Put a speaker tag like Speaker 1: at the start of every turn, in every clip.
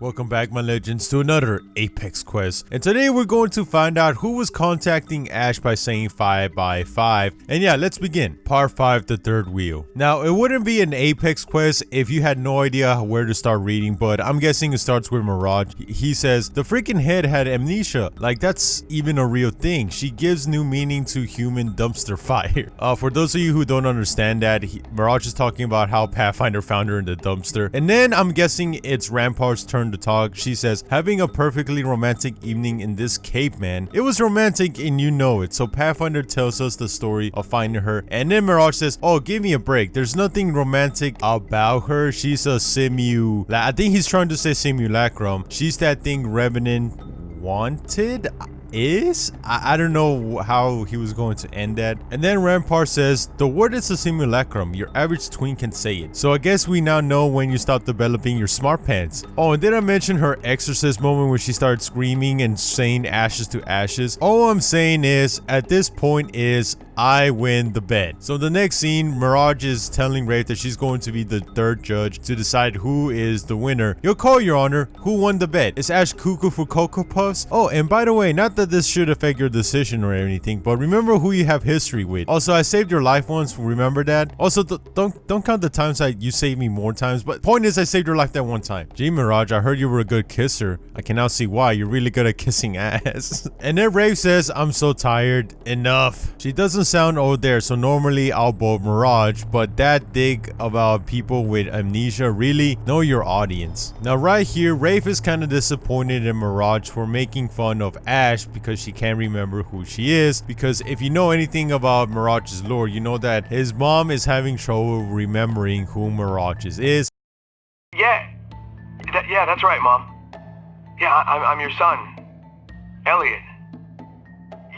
Speaker 1: Welcome back, my legends, to another Apex quest. And today we're going to find out who was contacting Ash by saying 5 by 5. And yeah, let's begin. Part 5, the third wheel. Now, it wouldn't be an Apex quest if you had no idea where to start reading, but I'm guessing it starts with Mirage. He says, the freaking head had amnesia. Like, that's even a real thing. She gives new meaning to human dumpster fire. For those of you who don't understand that, Mirage is talking about how Pathfinder found her in the dumpster. And then I'm guessing it's Rampart's turn to talk. She says, having a perfectly romantic evening in this cave, man. It was romantic and you know it. So Pathfinder tells us the story of finding her. And then Mirage says, oh, give me a break. There's nothing romantic about her. She's a I think he's trying to say simulacrum. She's that thing Revenant wanted. I don't know how he was going to end that. And then Rampart says, the word is a simulacrum. Your average tween can say it. So I guess we now know when you stop developing your smart pants. Oh, and did I mention her exorcist moment where she started screaming and saying ashes to ashes? All I'm saying is, at this point is, I win the bet. So the next scene, Mirage is telling Wraith that she's going to be the third judge to decide who is the winner. Your call, Your Honor. Who won the bet? Is Ash cuckoo for Cocoa Puffs? Oh, and by the way, not that this should affect your decision or anything, but remember who you have history with. Also, I saved your life once. Remember that? Also, don't count the times you saved me more times, but point is I saved your life that one time. Gee, Mirage, I heard you were a good kisser. I can now see why. You're really good at kissing ass. And then Wraith says, I'm so tired. Enough. She doesn't sound old there, so normally I'll vote Mirage, but that dig about people with amnesia, really? Know your audience. Now right here, Wraith is kind of disappointed in Mirage for making fun of Ash because she can't remember who she is, because if you know anything about Mirage's lore, you know that his mom is having trouble remembering who Mirage is.
Speaker 2: Yeah, that's right, Mom. Yeah, I'm your son, Elliot.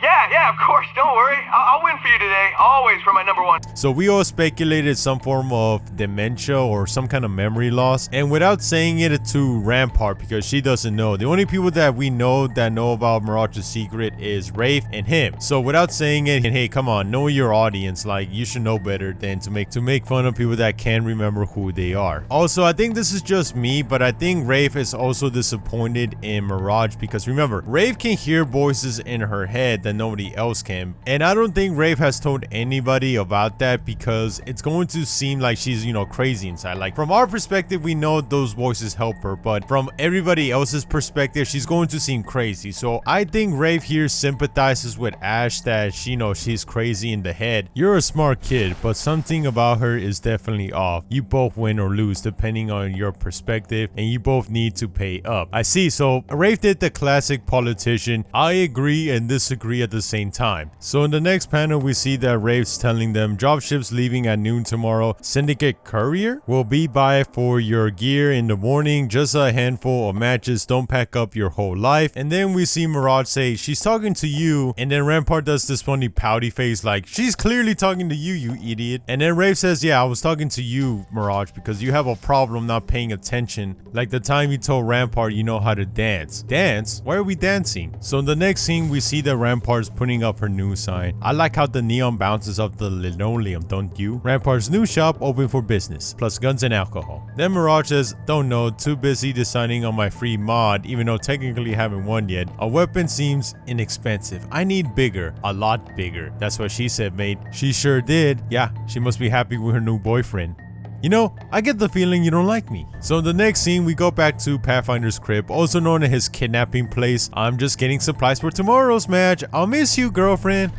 Speaker 2: Yeah, of course, don't worry. I'll win for you today, always for my number one.
Speaker 1: So we all speculated some form of dementia or some kind of memory loss, and without saying it to Rampart because she doesn't know, the only people that we know that know about Mirage's secret is Wraith and him. So without saying it, and hey, come on, know your audience, like you should know better than to make fun of people that can't remember who they are. Also, I think this is just me, but I think Wraith is also disappointed in Mirage because remember, Wraith can hear voices in her head that nobody else can, and I don't think Wraith has told anybody about that because it's going to seem like she's, you know, crazy inside. Like from our perspective, we know those voices help her, but from everybody else's perspective, she's going to seem crazy. So I think Wraith here sympathizes with Ash that she knows she's crazy in the head. You're a smart kid, but something about her is definitely off. You both win or lose depending on your perspective, and you both need to pay up. I see. So Wraith did the classic politician, I agree and disagree at the same time. So in the next panel, we see that Wraith's telling them dropships leaving at noon tomorrow. Syndicate courier will be by for your gear in the morning. Just a handful of matches. Don't pack up your whole life. And then we see Mirage say, she's talking to you. And then Rampart does this funny pouty face like, she's clearly talking to you, you idiot. And then Wraith says, yeah, I was talking to you, Mirage, because you have a problem not paying attention. Like the time you told Rampart you know how to dance. Dance? Why are we dancing? So in the next scene, we see that Rampart's putting up her new sign. I like how the neon bounces off the linoleum, don't you? Rampart's new shop open for business, plus guns and alcohol. Then Mirage says, don't know, too busy deciding on my free mod, even though technically haven't won yet. A weapon seems inexpensive. I need bigger, a lot bigger. That's what she said, mate. She sure did. Yeah, she must be happy with her new boyfriend. You know, I get the feeling you don't like me. So in the next scene, we go back to Pathfinder's crib, also known as his kidnapping place. I'm just getting supplies for tomorrow's match. I'll miss you, girlfriend.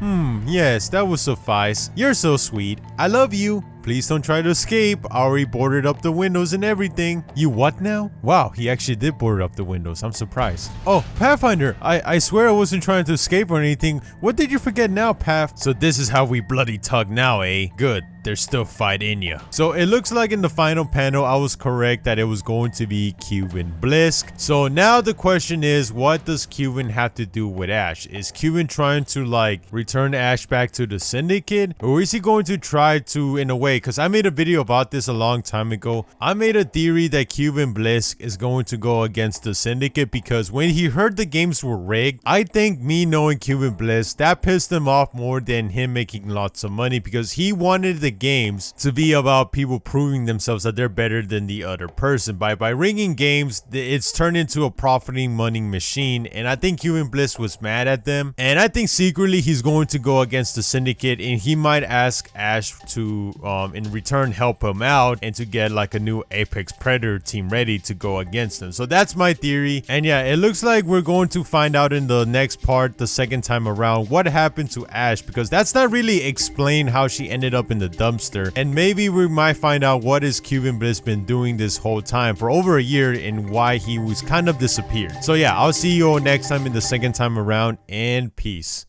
Speaker 1: Yes, that will suffice. You're so sweet. I love you. Please don't try to escape. I already boarded up the windows and everything. You what now? Wow, he actually did board up the windows. I'm surprised. Oh, Pathfinder, I swear I wasn't trying to escape or anything. What did you forget now, Path? So this is how we bloody tug now, eh? Good. There's still fight in you. So it looks like in the final panel, I was correct that it was going to be Cuban Blisk. So now the question is, what does Cuban have to do with Ash? Is Cuban trying to like return Ash back to the Syndicate? Or is he going to try to, in a way, because I made a video about this a long time ago. I made a theory that Cuban Blisk is going to go against the Syndicate because when he heard the games were rigged, I think me knowing Cuban Blisk, that pissed him off more than him making lots of money because he wanted the games to be about people proving themselves that they're better than the other person. By rigging games, it's turned into a profiting money machine, and I think Cuban Bliss was mad at them, and I think secretly he's going to go against the syndicate, and he might ask Ash to in return help him out and to get like a new Apex Predator team ready to go against them. So that's my theory, and yeah, it looks like we're going to find out in the next part, the second time around, what happened to Ash, because that's not really explained how she ended up in the dumpster, and maybe we might find out what is Cuban Bliss been doing this whole time for over a year and why he was kind of disappeared. So yeah, I'll see you all next time in the second time around, and peace.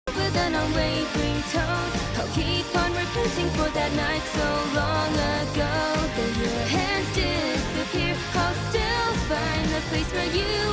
Speaker 3: With an unwavering tone, I'll keep on repenting for that night so long ago. Though your hands disappear, I'll still find the place where you